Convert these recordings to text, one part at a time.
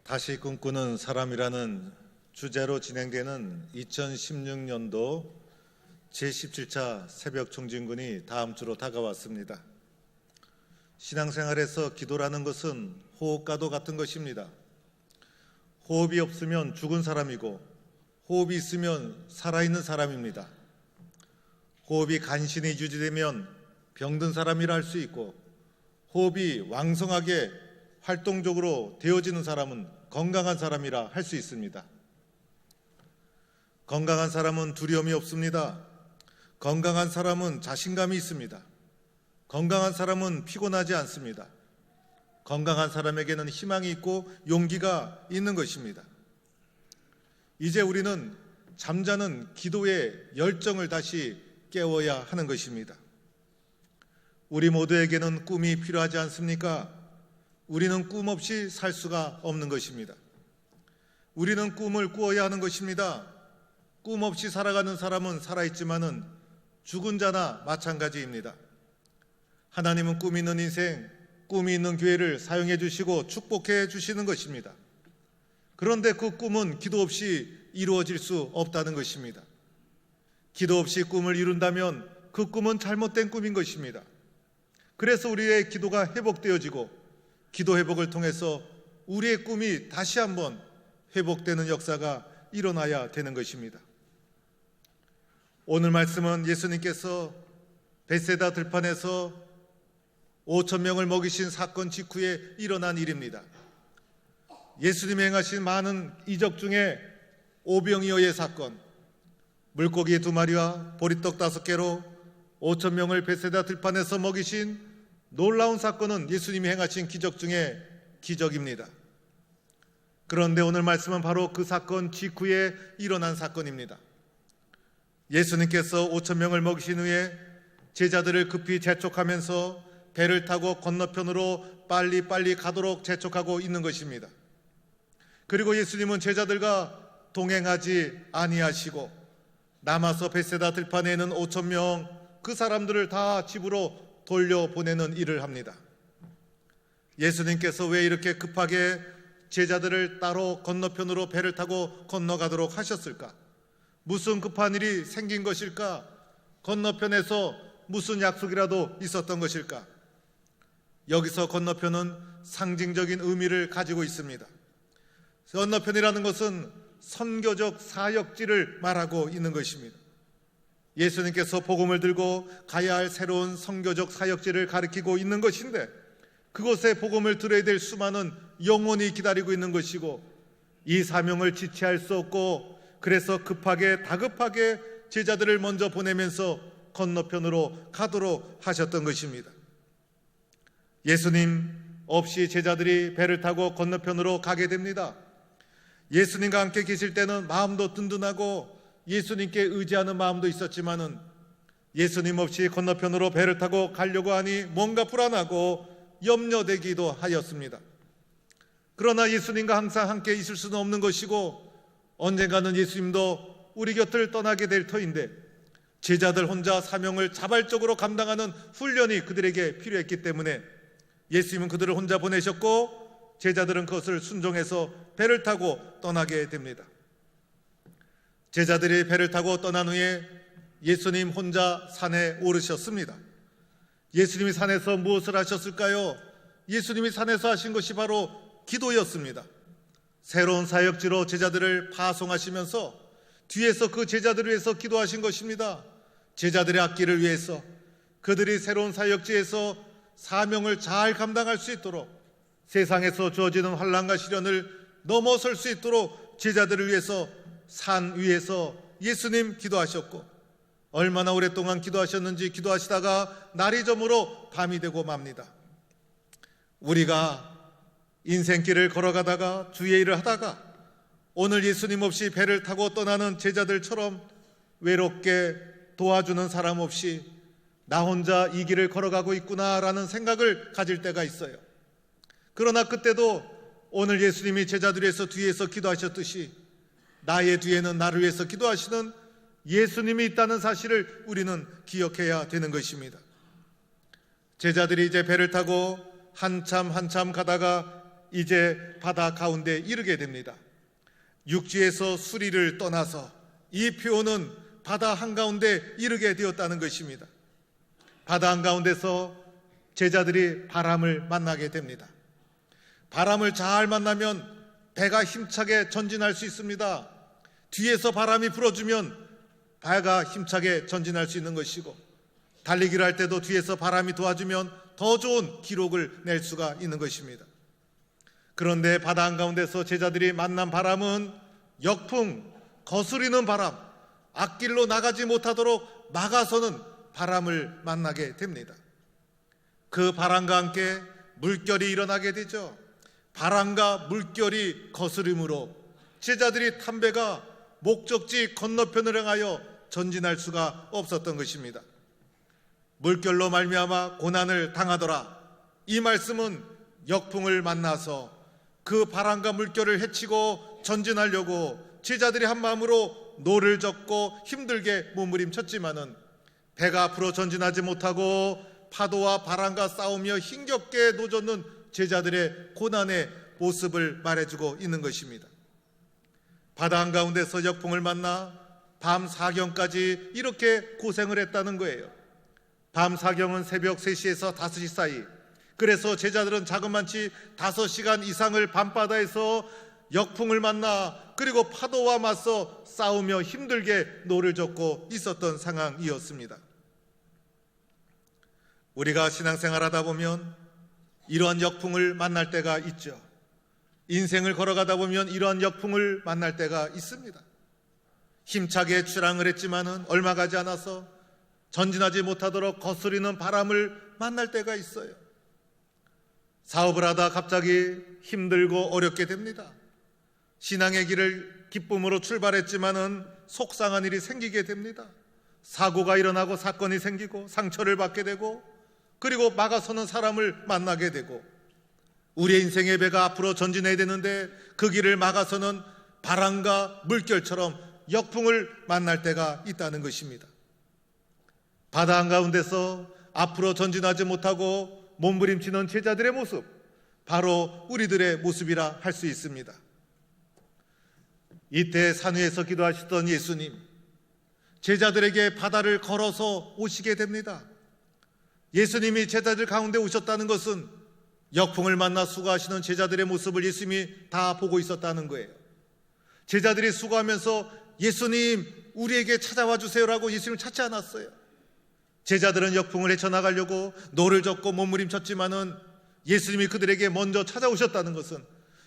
다시 꿈꾸는 사람이라는 주제로 진행되는 2016년도 제17차 새벽 총진군이 다음 주로 다가왔습니다. 신앙생활에서 기도라는 것은 호흡과도 같은 것입니다. 호흡이 없으면 죽은 사람이고 호흡이 있으면 살아있는 사람입니다. 호흡이 간신히 유지되면 병든 사람이라 할 수 있고, 호흡이 왕성하게 활동적으로 되어지는 사람은 건강한 사람이라 할 수 있습니다. 건강한 사람은 두려움이 없습니다. 건강한 사람은 자신감이 있습니다. 건강한 사람은 피곤하지 않습니다. 건강한 사람에게는 희망이 있고 용기가 있는 것입니다. 이제 우리는 잠자는 기도의 열정을 다시 깨워야 하는 것입니다. 우리 모두에게는 꿈이 필요하지 않습니까? 우리는 꿈 없이 살 수가 없는 것입니다. 우리는 꿈을 꾸어야 하는 것입니다. 꿈 없이 살아가는 사람은 살아있지만은 죽은 자나 마찬가지입니다. 하나님은 꿈 있는 인생, 꿈이 있는 교회를 사용해 주시고 축복해 주시는 것입니다. 그런데 그 꿈은 기도 없이 이루어질 수 없다는 것입니다. 기도 없이 꿈을 이룬다면 그 꿈은 잘못된 꿈인 것입니다. 그래서 우리의 기도가 회복되어지고, 기도 회복을 통해서 우리의 꿈이 다시 한번 회복되는 역사가 일어나야 되는 것입니다. 오늘 말씀은 예수님께서 벳세다 들판에서 5,000명을 먹이신 사건 직후에 일어난 일입니다. 예수님이 행하신 많은 이적 중에 오병이어의 사건, 물고기 2마리와 보리떡 5개로 5,000명을 벳세다 들판에서 먹이신 놀라운 사건은 예수님이 행하신 기적 중에 기적입니다. 그런데 오늘 말씀은 바로 그 사건 직후에 일어난 사건입니다. 예수님께서 5,000명을 먹이신 후에 제자들을 급히 재촉하면서 배를 타고 건너편으로 빨리 가도록 재촉하고 있는 것입니다. 그리고 예수님은 제자들과 동행하지 아니하시고 남아서 벳세다 들판에 있는 5,000명 그 사람들을 다 집으로 돌려보내는 일을 합니다. 예수님께서 왜 이렇게 급하게 제자들을 따로 건너편으로 배를 타고 건너가도록 하셨을까? 무슨 급한 일이 생긴 것일까? 건너편에서 무슨 약속이라도 있었던 것일까? 여기서 건너편은 상징적인 의미를 가지고 있습니다. 건너편이라는 것은 선교적 사역지를 말하고 있는 것입니다. 예수님께서 복음을 들고 가야 할 새로운 선교적 사역지를 가리키고 있는 것인데, 그곳에 복음을 들어야 될 수많은 영혼이 기다리고 있는 것이고, 이 사명을 지체할 수 없고, 그래서 다급하게 제자들을 먼저 보내면서 건너편으로 가도록 하셨던 것입니다. 예수님 없이 제자들이 배를 타고 건너편으로 가게 됩니다. 예수님과 함께 계실 때는 마음도 든든하고 예수님께 의지하는 마음도 있었지만은 예수님 없이 건너편으로 배를 타고 가려고 하니 뭔가 불안하고 염려되기도 하였습니다. 그러나 예수님과 항상 함께 있을 수는 없는 것이고, 언젠가는 예수님도 우리 곁을 떠나게 될 터인데, 제자들 혼자 사명을 자발적으로 감당하는 훈련이 그들에게 필요했기 때문에 예수님은 그들을 혼자 보내셨고, 제자들은 그것을 순종해서 배를 타고 떠나게 됩니다. 제자들이 배를 타고 떠난 후에 예수님 혼자 산에 오르셨습니다. 예수님이 산에서 무엇을 하셨을까요? 예수님이 산에서 하신 것이 바로 기도였습니다. 새로운 사역지로 제자들을 파송하시면서 뒤에서 그 제자들을 위해서 기도하신 것입니다. 제자들의 앞길을 위해서, 그들이 새로운 사역지에서 사명을 잘 감당할 수 있도록, 세상에서 주어지는 환난과 시련을 넘어설 수 있도록 제자들을 위해서 산 위에서 예수님 기도하셨고, 얼마나 오랫동안 기도하셨는지 기도하시다가 날이 저물어 밤이 되고 맙니다. 우리가 인생길을 걸어가다가 주의 일을 하다가 오늘 예수님 없이 배를 타고 떠나는 제자들처럼 외롭게 도와주는 사람 없이 나 혼자 이 길을 걸어가고 있구나라는 생각을 가질 때가 있어요. 그러나 그때도 오늘 예수님이 제자들 위해서 뒤에서 기도하셨듯이 나의 뒤에는 나를 위해서 기도하시는 예수님이 있다는 사실을 우리는 기억해야 되는 것입니다. 제자들이 이제 배를 타고 한참 가다가 이제 바다 가운데 이르게 됩니다. 육지에서 수리를 떠나서 이 표현은 바다 한가운데 이르게 되었다는 것입니다. 바다 한가운데서 제자들이 바람을 만나게 됩니다. 바람을 잘 만나면 배가 힘차게 전진할 수 있습니다. 뒤에서 바람이 불어주면 배가 힘차게 전진할 수 있는 것이고, 달리기를 할 때도 뒤에서 바람이 도와주면 더 좋은 기록을 낼 수가 있는 것입니다. 그런데 바다 한가운데서 제자들이 만난 바람은 역풍, 거스리는 바람, 앞길로 나가지 못하도록 막아서는 바람을 만나게 됩니다. 그 바람과 함께 물결이 일어나게 되죠. 바람과 물결이 거스림으로 제자들이 탄 배가 목적지 건너편을 향하여 전진할 수가 없었던 것입니다. 물결로 말미암아 고난을 당하더라. 이 말씀은 역풍을 만나서 그 바람과 물결을 헤치고 전진하려고 제자들이 한 마음으로 노를 젓고 힘들게 몸부림쳤지만은 배가 앞으로 전진하지 못하고 파도와 바람과 싸우며 힘겹게 노젓는 제자들의 고난의 모습을 말해주고 있는 것입니다. 바다 한가운데서 역풍을 만나 밤 사경까지 이렇게 고생을 했다는 거예요. 밤 사경은 새벽 3시에서 5시 사이. 그래서 제자들은 자그만치 5시간 이상을 밤바다에서 역풍을 만나 그리고 파도와 맞서 싸우며 힘들게 노를 젓고 있었던 상황이었습니다. 우리가 신앙생활하다 보면 이러한 역풍을 만날 때가 있죠. 인생을 걸어가다 보면 이러한 역풍을 만날 때가 있습니다. 힘차게 출항을 했지만은 얼마 가지 않아서 전진하지 못하도록 거스리는 바람을 만날 때가 있어요. 사업을 하다 갑자기 힘들고 어렵게 됩니다. 신앙의 길을 기쁨으로 출발했지만은 속상한 일이 생기게 됩니다. 사고가 일어나고 사건이 생기고 상처를 받게 되고 그리고 막아서는 사람을 만나게 되고 우리의 인생의 배가 앞으로 전진해야 되는데 그 길을 막아서는 바람과 물결처럼 역풍을 만날 때가 있다는 것입니다. 바다 한가운데서 앞으로 전진하지 못하고 몸부림치는 제자들의 모습, 바로 우리들의 모습이라 할 수 있습니다. 이때 산 위에서 기도하시던 예수님, 제자들에게 바다를 걸어서 오시게 됩니다. 예수님이 제자들 가운데 오셨다는 것은 역풍을 만나 수고하시는 제자들의 모습을 예수님이 다 보고 있었다는 거예요. 제자들이 수고하면서 예수님 우리에게 찾아와 주세요라고 예수님을 찾지 않았어요. 제자들은 역풍을 헤쳐나가려고 노를 젓고 몸부림쳤지만은 예수님이 그들에게 먼저 찾아오셨다는 것은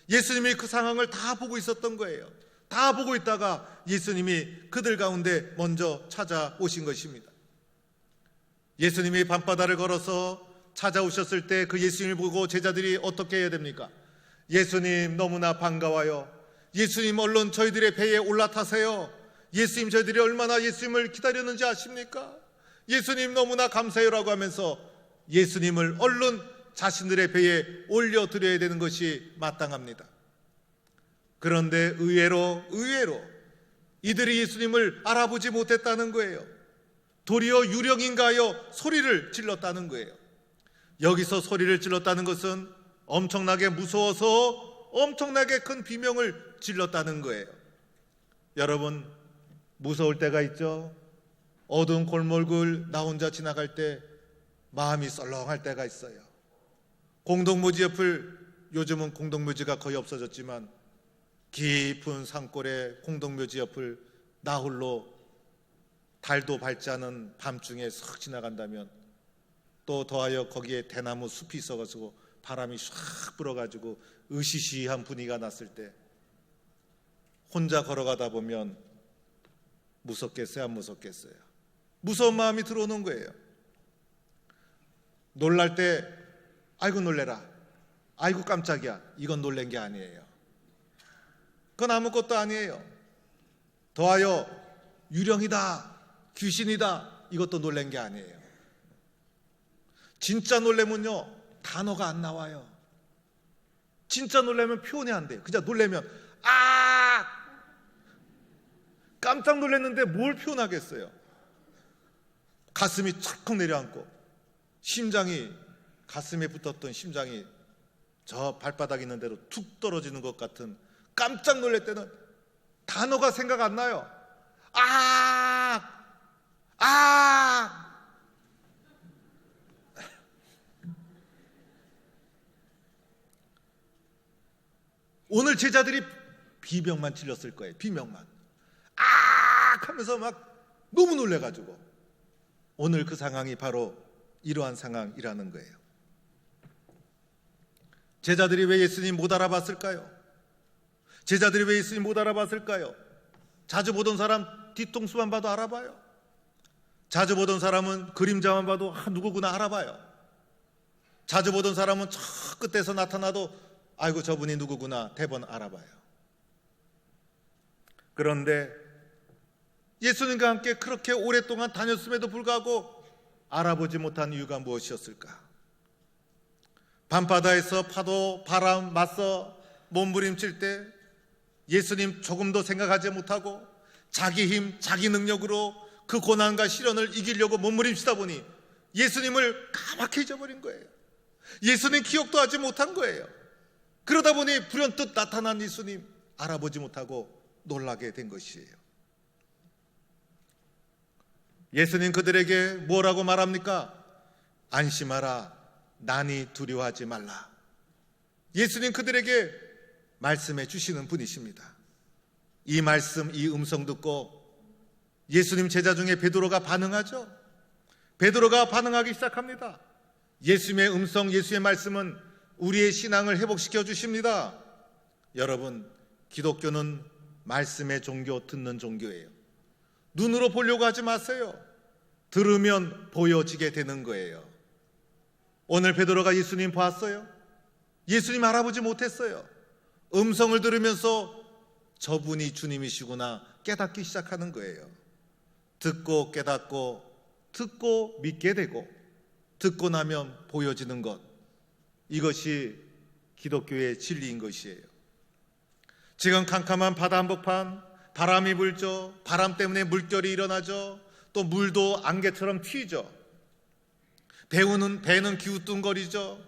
예수님이 그 상황을 다 보고 있었던 거예요. 다 보고 있다가 예수님이 그들 가운데 먼저 찾아오신 것입니다. 예수님이 밤바다를 걸어서 찾아오셨을 때 그 예수님을 보고 제자들이 어떻게 해야 됩니까? 예수님 너무나 반가워요. 예수님 얼른 저희들의 배에 올라타세요. 예수님 저희들이 얼마나 예수님을 기다렸는지 아십니까? 예수님 너무나 감사해요라고 하면서 예수님을 얼른 자신들의 배에 올려드려야 되는 것이 마땅합니다. 그런데 의외로 이들이 예수님을 알아보지 못했다는 거예요. 도리어 유령인가 하여 소리를 질렀다는 거예요. 여기서 소리를 질렀다는 것은 엄청나게 무서워서 엄청나게 큰 비명을 질렀다는 거예요. 여러분, 무서울 때가 있죠. 어두운 골목을 나 혼자 지나갈 때 마음이 썰렁할 때가 있어요. 공동묘지 옆을, 요즘은 공동묘지가 거의 없어졌지만 깊은 산골의 공동묘지 옆을 나 홀로 달도 밝지 않은 밤중에 슥 지나간다면, 또 더하여 거기에 대나무 숲이 있어가지고 바람이 샥 불어가지고 으시시한 분위기가 났을 때 혼자 걸어가다 보면 무섭겠어요? 안 무섭겠어요? 무서운 마음이 들어오는 거예요. 놀랄 때 아이고 놀래라, 아이고 깜짝이야, 이건 놀란 게 아니에요. 그건 아무것도 아니에요. 더하여 유령이다, 귀신이다, 이것도 놀란 게 아니에요. 진짜 놀래면요 단어가 안 나와요. 진짜 놀래면 표현이 안 돼요. 그냥 놀래면 아, 깜짝 놀랐는데 뭘 표현하겠어요. 가슴이 착 내려앉고 심장이, 가슴에 붙었던 심장이 저 발바닥 있는 대로 툭 떨어지는 것 같은 깜짝 놀랄 때는 단어가 생각 안 나요. 오늘 제자들이 비명만 질렀을 거예요. 비명만 하면서 막 너무 놀래가지고 오늘 그 상황이 바로 이러한 상황이라는 거예요. 제자들이 왜 예수님 못 알아봤을까요? 제자들이 왜 예수님 못 알아봤을까요? 자주 보던 사람 뒤통수만 봐도 알아봐요. 자주 보던 사람은 그림자만 봐도 누구구나 알아봐요. 자주 보던 사람은 저 끝에서 나타나도 아이고 저분이 누구구나 대번 알아봐요. 그런데 예수님과 함께 그렇게 오랫동안 다녔음에도 불구하고 알아보지 못한 이유가 무엇이었을까? 밤바다에서 파도 바람 맞서 몸부림칠 때 예수님 조금도 생각하지 못하고 자기 힘 자기 능력으로 그 고난과 시련을 이기려고 몸부림치다 보니 예수님을 까맣게 잊어버린 거예요. 예수님 기억도 하지 못한 거예요. 그러다 보니 불현듯 나타난 예수님 알아보지 못하고 놀라게 된 것이에요. 예수님 그들에게 뭐라고 말합니까? 안심하라, 난이 두려워하지 말라. 예수님 그들에게 말씀해 주시는 분이십니다. 이 말씀, 이 음성 듣고 예수님 제자 중에 베드로가 반응하죠. 베드로가 반응하기 시작합니다. 예수님의 음성, 예수의 말씀은 우리의 신앙을 회복시켜 주십니다. 여러분, 기독교는 말씀의 종교, 듣는 종교예요. 눈으로 보려고 하지 마세요. 들으면 보여지게 되는 거예요. 오늘 베드로가 예수님 봤어요? 예수님 알아보지 못했어요. 음성을 들으면서 저분이 주님이시구나 깨닫기 시작하는 거예요. 듣고 깨닫고 듣고 믿게 되고 듣고 나면 보여지는 것, 이것이 기독교의 진리인 것이에요. 지금 캄캄한 바다 한복판, 바람이 불죠. 바람 때문에 물결이 일어나죠. 또 물도 안개처럼 튀죠. 배는 기우뚱거리죠.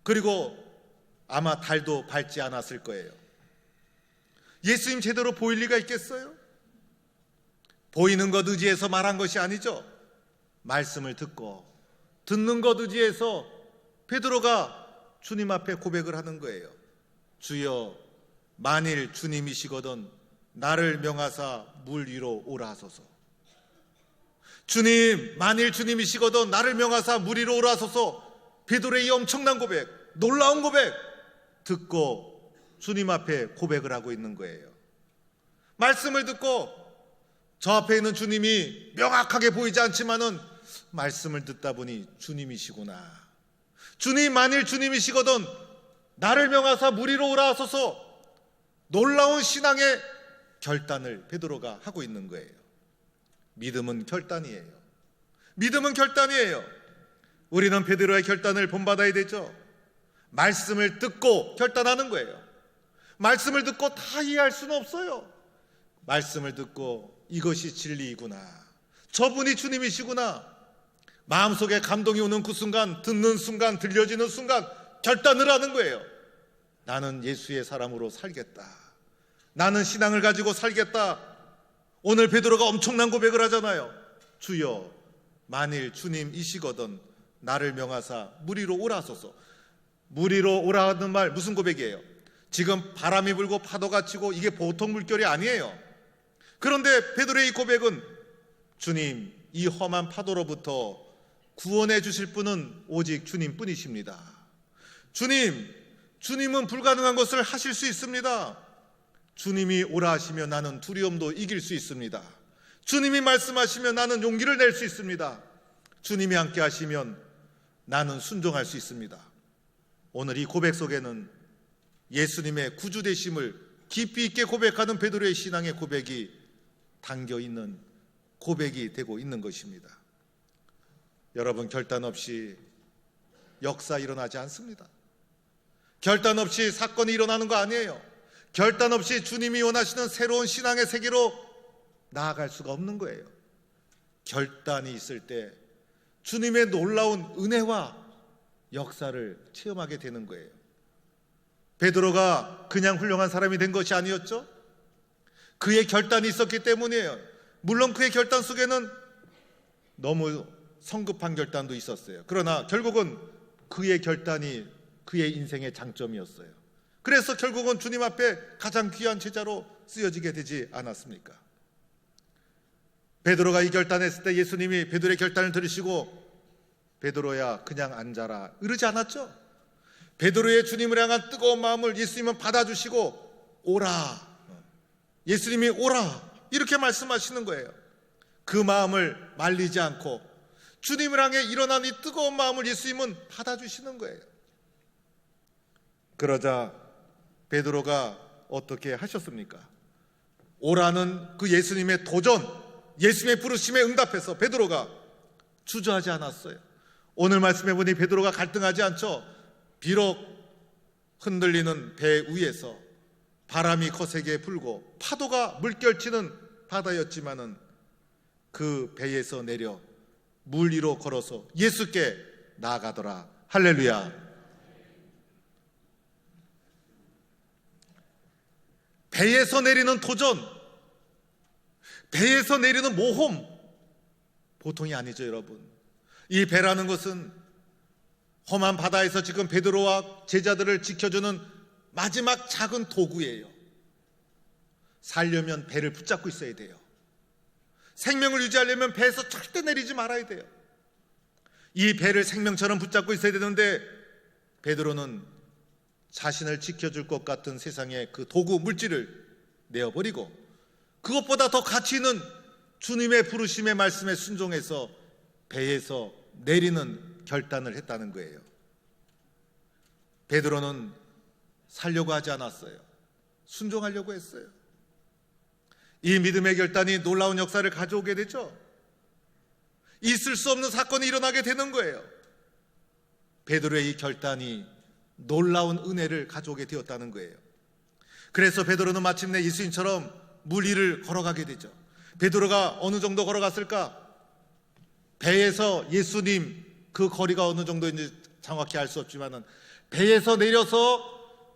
그리고 아마 달도 밝지 않았을 거예요. 예수님 제대로 보일 리가 있겠어요? 보이는 것 의지해서 말한 것이 아니죠. 말씀을 듣고 듣는 것 의지해서 베드로가 주님 앞에 고백을 하는 거예요. 주여, 만일 주님이시거든 나를 명하사 물 위로 오라 하소서. 주님, 만일 주님이시거든 나를 명하사 물 위로 오라 하소서. 베드로의 이 엄청난 고백, 놀라운 고백 듣고 주님 앞에 고백을 하고 있는 거예요. 말씀을 듣고 저 앞에 있는 주님이 명확하게 보이지 않지만은 말씀을 듣다 보니 주님이시구나. 주님, 만일 주님이시거든 나를 명하사 물 위로 오라 하소서. 놀라운 신앙의 결단을 베드로가 하고 있는 거예요. 믿음은 결단이에요. 믿음은 결단이에요. 우리는 베드로의 결단을 본받아야 되죠. 말씀을 듣고 결단하는 거예요. 말씀을 듣고 다 이해할 수는 없어요. 말씀을 듣고 이것이 진리이구나, 저분이 주님이시구나, 마음속에 감동이 오는 그 순간, 듣는 순간, 들려지는 순간 결단을 하는 거예요. 나는 예수의 사람으로 살겠다. 나는 신앙을 가지고 살겠다. 오늘 베드로가 엄청난 고백을 하잖아요. 주여, 만일 주님이시거든 나를 명하사 물 위로 오라 하소서. 물 위로 오라 하는 말 무슨 고백이에요? 지금 바람이 불고 파도가 치고 이게 보통 물결이 아니에요. 그런데 베드로의 이 고백은 주님, 이 험한 파도로부터 구원해 주실 분은 오직 주님뿐이십니다. 주님은 불가능한 것을 하실 수 있습니다. 주님이 오라 하시면 나는 두려움도 이길 수 있습니다. 주님이 말씀하시면 나는 용기를 낼 수 있습니다. 주님이 함께 하시면 나는 순종할 수 있습니다. 오늘 이 고백 속에는 예수님의 구주 되심을 깊이 있게 고백하는 베드로의 신앙의 고백이 담겨 있는 고백이 되고 있는 것입니다. 여러분, 결단 없이 역사 일어나지 않습니다. 결단 없이 사건이 일어나는 거 아니에요. 결단 없이 주님이 원하시는 새로운 신앙의 세계로 나아갈 수가 없는 거예요. 결단이 있을 때 주님의 놀라운 은혜와 역사를 체험하게 되는 거예요. 베드로가 그냥 훌륭한 사람이 된 것이 아니었죠. 그의 결단이 있었기 때문이에요. 물론 그의 결단 속에는 너무 성급한 결단도 있었어요. 그러나 결국은 그의 결단이 그의 인생의 장점이었어요. 그래서 결국은 주님 앞에 가장 귀한 제자로 쓰여지게 되지 않았습니까? 베드로가 이 결단했을 때 예수님이 베드로의 결단을 들으시고 베드로야 그냥 앉아라 이러지 않았죠. 베드로의 주님을 향한 뜨거운 마음을 예수님은 받아주시고 오라, 예수님이 오라 이렇게 말씀하시는 거예요. 그 마음을 말리지 않고 주님을 향해 일어난 이 뜨거운 마음을 예수님은 받아주시는 거예요. 그러자 베드로가 어떻게 하셨습니까? 오라는 그 예수님의 도전, 예수님의 부르심에 응답해서 베드로가 주저하지 않았어요. 오늘 말씀해 보니 베드로가 갈등하지 않죠. 비록 흔들리는 배 위에서 바람이 거세게 불고 파도가 물결치는 바다였지만은 그 배에서 내려 물 위로 걸어서 예수께 나아가더라. 할렐루야. 배에서 내리는 도전, 배에서 내리는 모험 보통이 아니죠, 여러분. 이 배라는 것은 험한 바다에서 지금 베드로와 제자들을 지켜주는 마지막 작은 도구예요. 살려면 배를 붙잡고 있어야 돼요. 생명을 유지하려면 배에서 절대 내리지 말아야 돼요. 이 배를 생명처럼 붙잡고 있어야 되는데 베드로는 자신을 지켜줄 것 같은 세상의 그 도구 물질을 내어버리고 그것보다 더 가치 있는 주님의 부르심의 말씀에 순종해서 배에서 내리는 결단을 했다는 거예요. 베드로는 살려고 하지 않았어요. 순종하려고 했어요. 이 믿음의 결단이 놀라운 역사를 가져오게 되죠. 있을 수 없는 사건이 일어나게 되는 거예요. 베드로의 이 결단이 놀라운 은혜를 가져오게 되었다는 거예요. 그래서 베드로는 마침내 예수님처럼 물 위를 걸어가게 되죠. 베드로가 어느 정도 걸어갔을까? 배에서 예수님 그 거리가 어느 정도인지 정확히 알 수 없지만은 배에서 내려서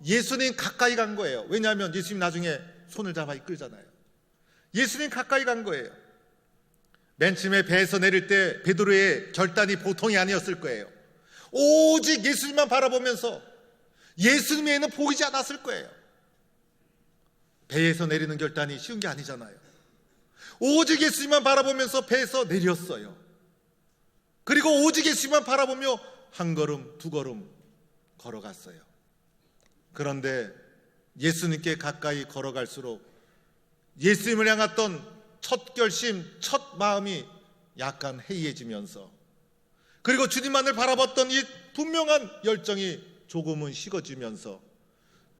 예수님 가까이 간 거예요. 왜냐하면 예수님 나중에 손을 잡아 이끌잖아요. 예수님 가까이 간 거예요. 맨 처음에 배에서 내릴 때 베드로의 결단이 보통이 아니었을 거예요. 오직 예수님만 바라보면서 예수님 외에는 보이지 않았을 거예요. 배에서 내리는 결단이 쉬운 게 아니잖아요. 오직 예수님만 바라보면서 배에서 내렸어요. 그리고 오직 예수님만 바라보며 한 걸음 두 걸음 걸어갔어요. 그런데 예수님께 가까이 걸어갈수록 예수님을 향했던 첫 결심, 첫 마음이 약간 해이해지면서 그리고 주님만을 바라봤던 이 분명한 열정이 조금은 식어지면서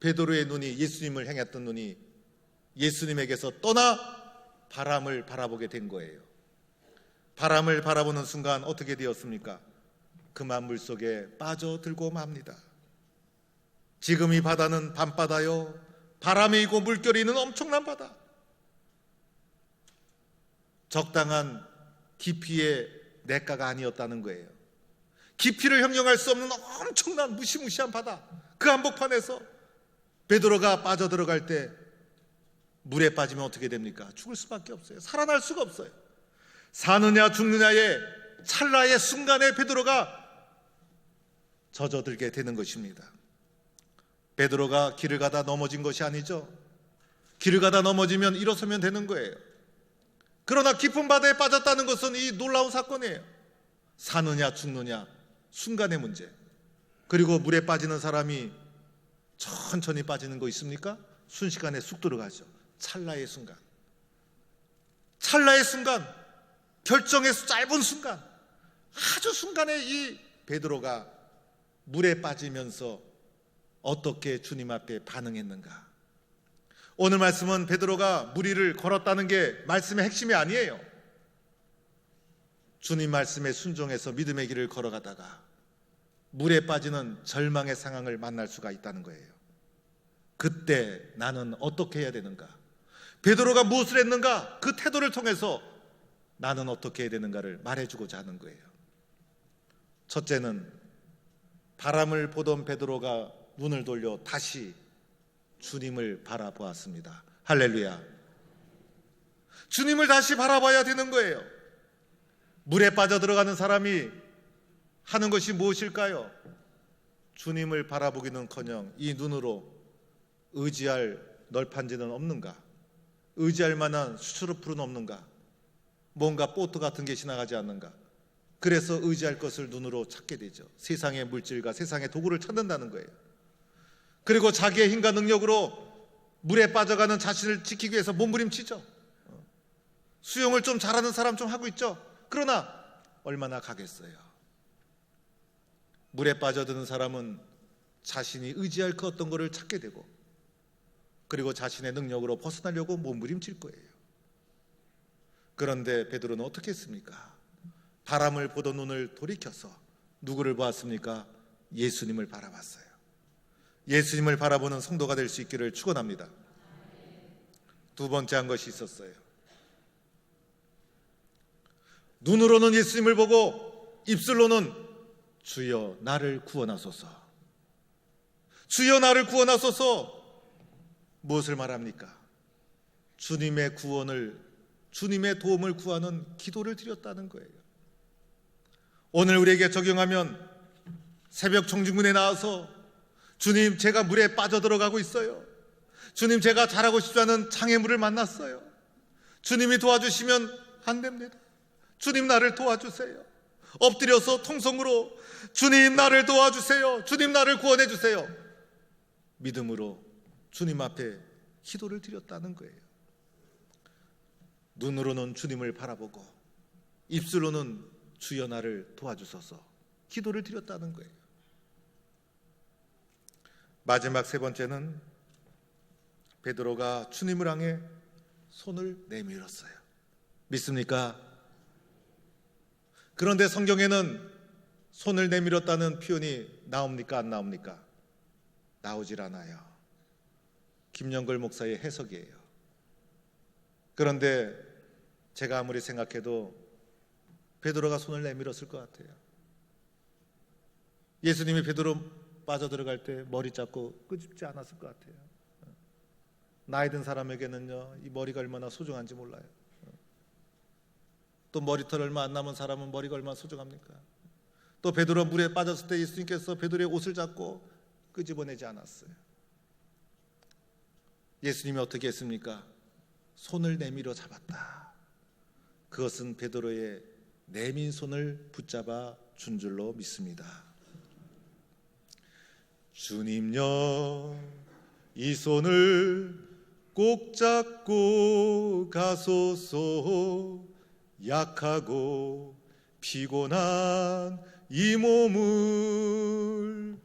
베드로의 눈이 예수님을 향했던 눈이 예수님에게서 떠나 바람을 바라보게 된 거예요. 바람을 바라보는 순간 어떻게 되었습니까? 그만 물속에 빠져들고 맙니다. 지금 이 바다는 밤바다요, 바람이 있고 물결이 있는 엄청난 바다. 적당한 깊이의 냇가가 아니었다는 거예요. 깊이를 형용할 수 없는 엄청난 무시무시한 바다, 그 한복판에서 베드로가 빠져들어갈 때 물에 빠지면 어떻게 됩니까? 죽을 수밖에 없어요. 살아날 수가 없어요. 사느냐 죽느냐의 찰나의 순간에 베드로가 젖어들게 되는 것입니다. 베드로가 길을 가다 넘어진 것이 아니죠. 길을 가다 넘어지면 일어서면 되는 거예요. 그러나 깊은 바다에 빠졌다는 것은 이 놀라운 사건이에요. 사느냐 죽느냐 순간의 문제. 그리고 물에 빠지는 사람이 천천히 빠지는 거 있습니까? 순식간에 쑥 들어가죠. 찰나의 순간, 찰나의 순간, 결정의 짧은 순간, 아주 순간에 이 베드로가 물에 빠지면서 어떻게 주님 앞에 반응했는가. 오늘 말씀은 베드로가 물 위를 걸었다는 게 말씀의 핵심이 아니에요. 주님 말씀에 순종해서 믿음의 길을 걸어가다가 물에 빠지는 절망의 상황을 만날 수가 있다는 거예요. 그때 나는 어떻게 해야 되는가? 베드로가 무엇을 했는가? 그 태도를 통해서 나는 어떻게 해야 되는가를 말해주고자 하는 거예요. 첫째는 바람을 보던 베드로가 눈을 돌려 다시 주님을 바라보았습니다. 할렐루야. 주님을 다시 바라봐야 되는 거예요. 물에 빠져들어가는 사람이 하는 것이 무엇일까요? 주님을 바라보기는커녕 이 눈으로 의지할 널판지는 없는가? 의지할 만한 수출풀은 없는가? 뭔가 보트 같은 게 지나가지 않는가? 그래서 의지할 것을 눈으로 찾게 되죠. 세상의 물질과 세상의 도구를 찾는다는 거예요. 그리고 자기의 힘과 능력으로 물에 빠져가는 자신을 지키기 위해서 몸부림치죠. 수영을 좀 잘하는 사람 좀 하고 있죠. 그러나 얼마나 가겠어요. 물에 빠져드는 사람은 자신이 의지할 그 어떤 것을 찾게 되고, 그리고 자신의 능력으로 벗어나려고 몸부림칠 거예요. 그런데 베드로는 어떻게 했습니까? 바람을 보던 눈을 돌이켜서 누구를 보았습니까? 예수님을 바라봤어요. 예수님을 바라보는 성도가 될 수 있기를 축원합니다. 두 번째 한 것이 있었어요. 눈으로는 예수님을 보고 입술로는 주여 나를 구원하소서, 주여 나를 구원하소서. 무엇을 말합니까? 주님의 구원을, 주님의 도움을 구하는 기도를 드렸다는 거예요. 오늘 우리에게 적용하면 새벽 청중문에 나와서 주님, 제가 물에 빠져들어가고 있어요. 주님, 제가 잘하고 싶지 않은 장애물을 만났어요. 주님이 도와주시면 안 됩니다. 주님, 나를 도와주세요. 엎드려서 통성으로 주님, 나를 도와주세요. 주님, 나를 구원해 주세요. 믿음으로 주님 앞에 기도를 드렸다는 거예요. 눈으로는 주님을 바라보고 입술로는 주여 나를 도와주소서 기도를 드렸다는 거예요. 마지막 세 번째는 베드로가 주님을 향해 손을 내밀었어요. 믿습니까? 그런데 성경에는 손을 내밀었다는 표현이 나옵니까? 안 나옵니까? 나오질 않아요. 김영걸 목사의 해석이에요. 그런데 제가 아무리 생각해도 베드로가 손을 내밀었을 것 같아요. 예수님이 베드로 빠져들어갈 때 머리 잡고 끄집지 않았을 것 같아요. 나이 든 사람에게는요, 이 머리가 얼마나 소중한지 몰라요. 또 머리털 얼마 안 남은 사람은 머리가 얼마나 소중합니까? 또 베드로 물에 빠졌을 때 예수님께서 베드로의 옷을 잡고 끄집어내지 않았어요. 예수님이 어떻게 했습니까? 손을 내밀어 잡았다. 그것은 베드로의 내민 손을 붙잡아 준 줄로 믿습니다. 주님여, 이 손을 꼭 잡고 가소서. 약하고 피곤한 이 몸을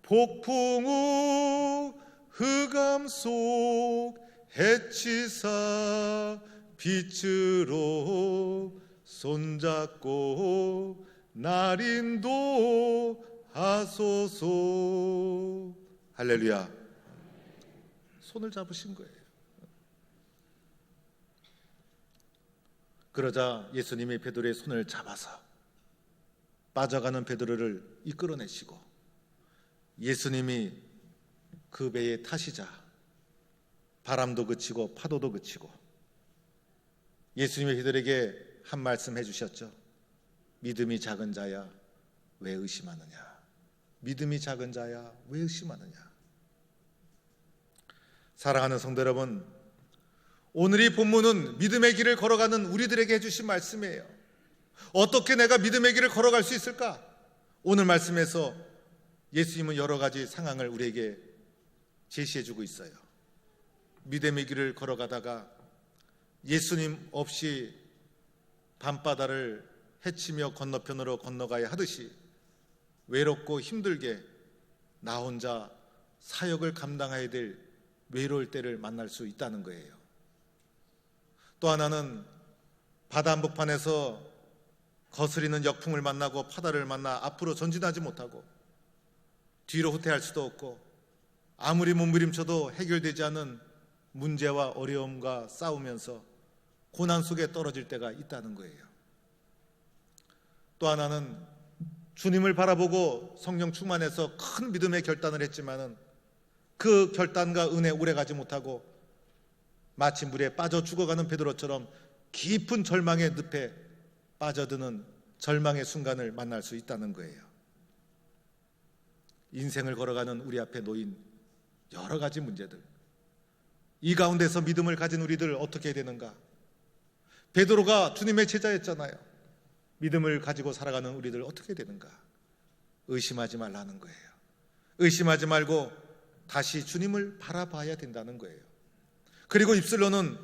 폭풍 후 흑암 속 해치사 빛으로 손잡고 날 인도하소서. 할렐루야. 손을 잡으신 거예요. 그러자 예수님이 베드로의 손을 잡아서 빠져가는 베드로를 이끌어내시고 예수님이 그 배에 타시자 바람도 그치고 파도도 그치고 예수님이 베드로에게 한 말씀 해주셨죠. 믿음이 작은 자야 왜 의심하느냐. 믿음이 작은 자야 왜 의심하느냐. 사랑하는 성도 여러분, 오늘 이 본문은 믿음의 길을 걸어가는 우리들에게 해주신 말씀이에요. 어떻게 내가 믿음의 길을 걸어갈 수 있을까? 오늘 말씀에서 예수님은 여러 가지 상황을 우리에게 제시해주고 있어요. 믿음의 길을 걸어가다가 예수님 없이 밤바다를 헤치며 건너편으로 건너가야 하듯이 외롭고 힘들게 나 혼자 사역을 감당해야 될 외로울 때를 만날 수 있다는 거예요. 또 하나는 바다 한복판에서 거스리는 역풍을 만나고 바다를 만나 앞으로 전진하지 못하고 뒤로 후퇴할 수도 없고 아무리 몸부림쳐도 해결되지 않은 문제와 어려움과 싸우면서 고난 속에 떨어질 때가 있다는 거예요. 또 하나는 주님을 바라보고 성령 충만해서 큰 믿음의 결단을 했지만은 그 결단과 은혜 오래가지 못하고 마치 물에 빠져 죽어가는 베드로처럼 깊은 절망의 늪에 빠져드는 절망의 순간을 만날 수 있다는 거예요. 인생을 걸어가는 우리 앞에 놓인 여러 가지 문제들, 이 가운데서 믿음을 가진 우리들 어떻게 해야 되는가? 베드로가 주님의 제자였잖아요. 믿음을 가지고 살아가는 우리들 어떻게 해야 되는가? 의심하지 말라는 거예요. 의심하지 말고 다시 주님을 바라봐야 된다는 거예요. 그리고 입술로는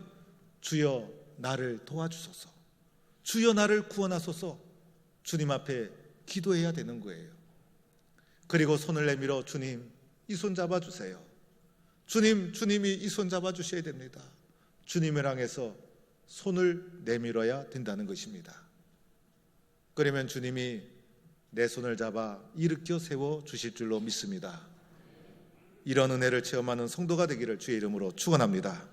주여 나를 도와주소서, 주여 나를 구원하소서 주님 앞에 기도해야 되는 거예요. 그리고 손을 내밀어 주님 이 손 잡아주세요. 주님이 이 손 잡아주셔야 됩니다. 주님을 향해서 손을 내밀어야 된다는 것입니다. 그러면 주님이 내 손을 잡아 일으켜 세워 주실 줄로 믿습니다. 이런 은혜를 체험하는 성도가 되기를 주의 이름으로 축원합니다.